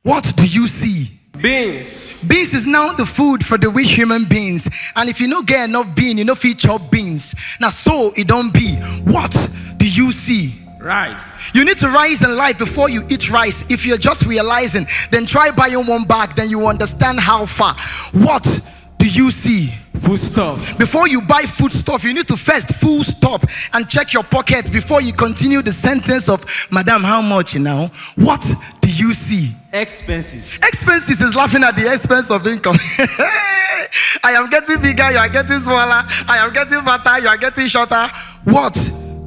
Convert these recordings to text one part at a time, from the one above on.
What do you see? Beans. Beans is now the food for the rich human beings. And if you don't get enough bean, you don't feed chop beans. Now so it don't be. What do you see? Rice. You need to rise in life before you eat rice. If you're just realizing, then try buying one bag, then you understand how far. What do you see? Foodstuff. Before you buy foodstuff, you need to first full stop and check your pocket before you continue the sentence of, Madam, how much now? What do you see? Expenses. Expenses is laughing at the expense of income. I am getting bigger, you are getting smaller. I am getting fatter, you are getting shorter. What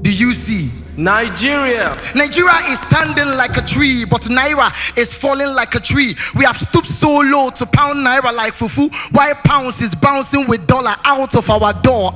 do you see? Nigeria. Nigeria is standing like a tree, but Naira is falling like a tree. We have stooped so low to pound Naira like fufu, while pounds is bouncing with dollar out of our door.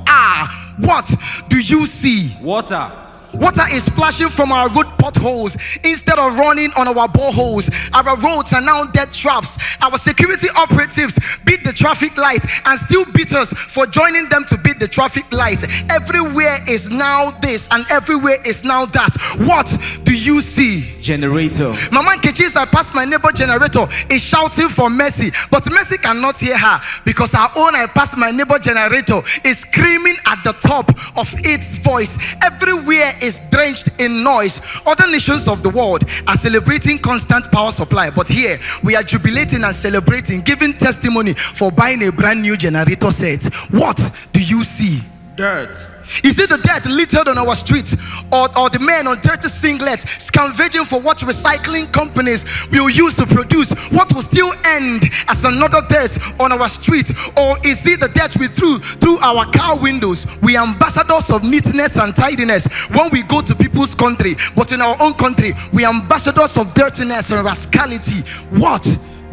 What do you see? Water. Water is splashing from our road potholes instead of running on our boreholes. Our roads are now death traps. Our security operatives beat the traffic light and still beat us for joining them to beat the traffic light. Everywhere is now this and everywhere is now that. What do you see? Generator. Mama Nkechi, I passed my neighbor generator, is shouting for mercy, but mercy cannot hear her because our own I passed my neighbor generator is screaming at the top of its voice. Everywhere is drenched in noise. Other nations of the world are celebrating constant power supply, but here we are jubilating and celebrating, giving testimony for buying a brand new generator set. What do you see? Dirt. Is it the dirt littered on our streets, or the men on dirty singlets scavenging for what recycling companies will use to produce what will still end as another dirt on our street? Or is it the dirt we threw through our car windows? We are ambassadors of neatness and tidiness when we go to people's country, but in our own country we are ambassadors of dirtiness and rascality. What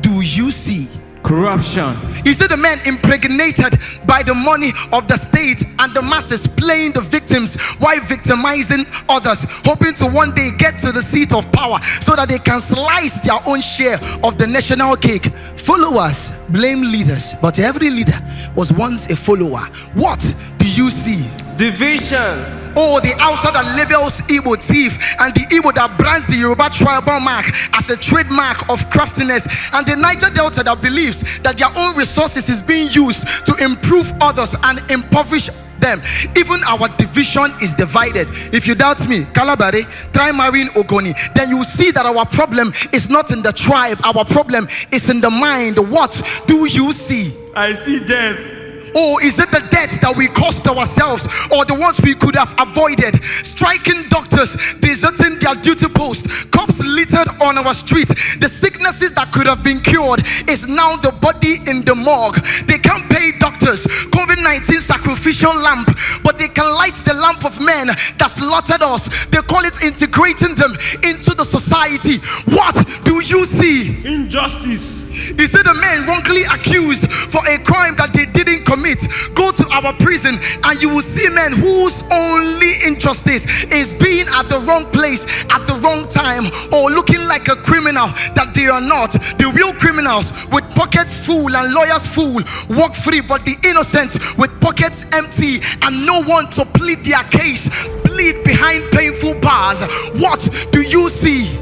do you see? Corruption. Is it the men impregnated by the money of the state and the masses playing the victims while victimizing others, hoping to one day get to the seat of power so that they can slice their own share of the national cake? Followers blame leaders, but every leader was once a follower. What do you see? Division. Oh, the outside that labels Igbo thief, and the Igbo that brands the Yoruba tribal mark as a trademark of craftiness, and the Niger Delta that believes that their own resources is being used to improve others and impoverish them. Even our division is divided. If you doubt me, Kalabare, try marrying Ogoni, then you will see that our problem is not in the tribe, our problem is in the mind. What do you see? I see death. Oh, is it the debt that we caused ourselves, or the ones we could have avoided? Striking doctors, deserting their duty post, cops littered on our street. The sicknesses that could have been cured is now the body in the morgue. They can't pay doctors. COVID-19 sacrificial lamp, but they can light the lamp of men that slaughtered us. They call it integrating them into the society. What do you see? Injustice. Is it the men wrongly accused for a crime that they didn't commit? Go to our prison and you will see men whose only injustice is being at the wrong place at the wrong time, or looking like a criminal that they are not. The real criminals with pockets full and lawyers full walk free, but the innocent with pockets empty and no one to plead their case bleed behind painful bars. What do you see?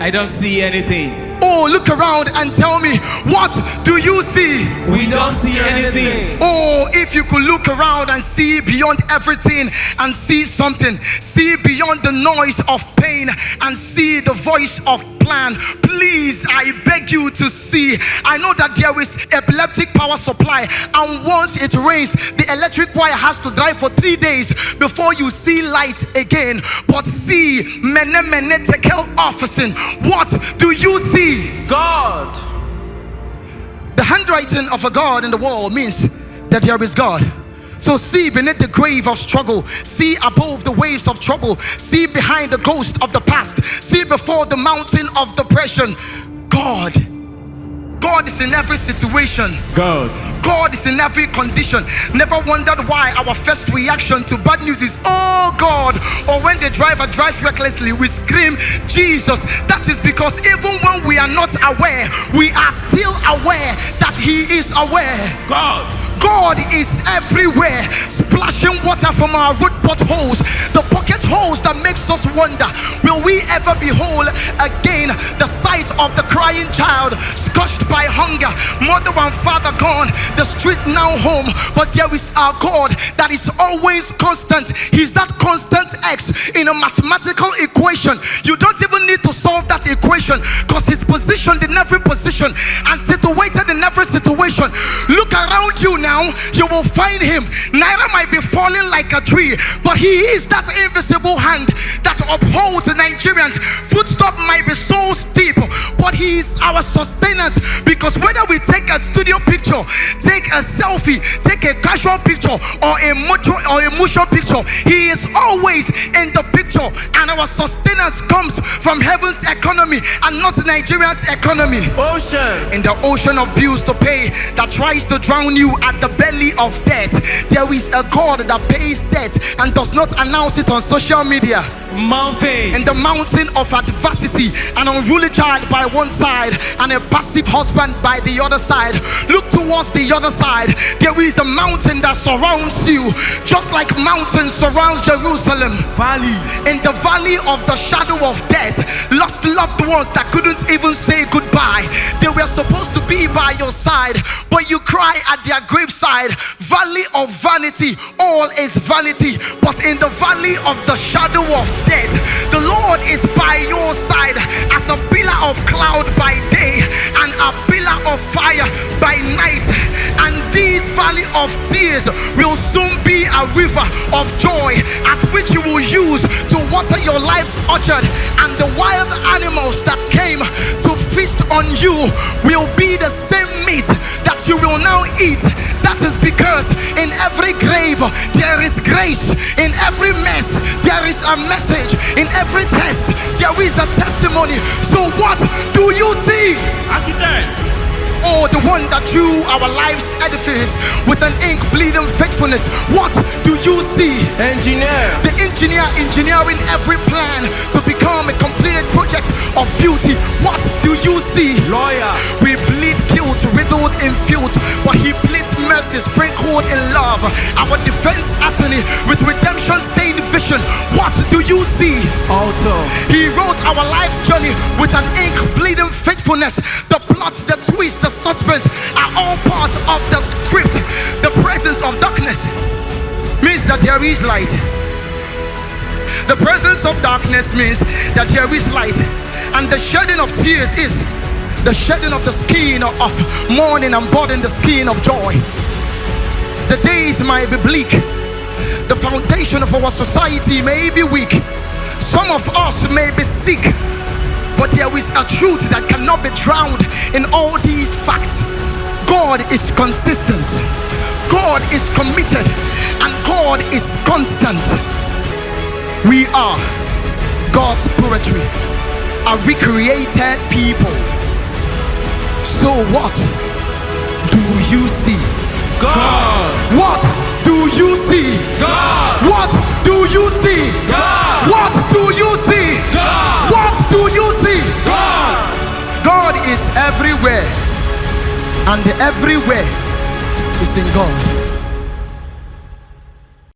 I don't see anything. Oh, look around and tell me, what do you see? We don't see anything. Oh, if you could look around and see beyond everything and see something, see beyond the noise of pain and see the voice of plan. Please, I beg you to see. I know that there is epileptic power supply, and once it rains, the electric wire has to dry for 3 days before you see light again. But see, mene tekel officing. What do you see? God. The handwriting of a God in the wall means that there is God. So see beneath the grave of struggle, see above the waves of trouble, see behind the ghost of the past, see before the mountain of depression. God. God is in every situation. God. God is in every condition. Never wondered why our first reaction to bad news is, oh God. Or when the driver drives recklessly, we scream, Jesus. That is because even when we are not aware, we are still aware that He is aware. God. God is everywhere, splashing water from our root potholes, the pocket holes that makes us wonder, will we ever behold again the sight of the crying child, scorched by hunger, mother and father gone, the street now home? But there is our God that is always constant. He's that constant X in a mathematical equation. You don't even need to solve that equation, because he's positioned in every position and situated in every situation. Look around you now, you will find him. Naira might be falling like a tree, but he is that invisible hand that upholds Nigerians. Footstep might be so steep, but he is our sustenance. Because whether we take a studio picture, take a selfie, take a casual picture, or a motion picture, he is always in the picture, and our sustenance comes from heaven's economy and not Nigeria's economy. In the ocean of bills to pay that tries to drown you at the belly of death, there is a God that pays debt and does not announce it on social media. Mountain. In the mountain of adversity, an unruly child by one side and a passive husband by the other side. Look towards the other side. There is a mountain that surrounds you, just like mountains surrounds Jerusalem. Valley. In the valley of the shadow of death, lost loved ones that couldn't even say goodbye. They were supposed to be by your side, but you cry at their graveside. Valley of vanity, all is vanity. But in the valley of the shadow of death, the Lord is by your side as a pillar of cloud by day and a pillar of fire by night. And this valley of tears will soon be a river of joy at which you will use to water your life's orchard. And the wild animals that came to feast on you will be the same meat that you will now eat. That is because in every grave there is grace, in every mess there is a message, in every test there is a testimony. So what do you see? Architect. Oh, the one that drew our lives edifice with an ink bleeding faithfulness. What do you see? Engineer. The engineer engineering every plan to become a completed project of beauty. What do you see? Lawyer. We bleed guilt riddled in filth, but he pleads mercy sprinkled in love. Our defense attorney with redemption stained vision. What do you see? Altar. He wrote our life's journey with an ink bleeding faithfulness. The plots, the twists, the suspense are all part of the script. The presence of darkness means that there is light. The presence of darkness means that there is light. And the shedding of tears is the shedding of the skin of mourning and burden the skin of joy. The days might be bleak. The foundation of our society may be weak. Some of us may be sick. But there is a truth that cannot be drowned in all these facts. God is consistent, God is committed, and God is constant. We are God's poetry, a recreated people. So what do you see? God. What do you see? God. What do you see? God. What do you see? God. What do you see? God. God is everywhere, and everywhere is in God.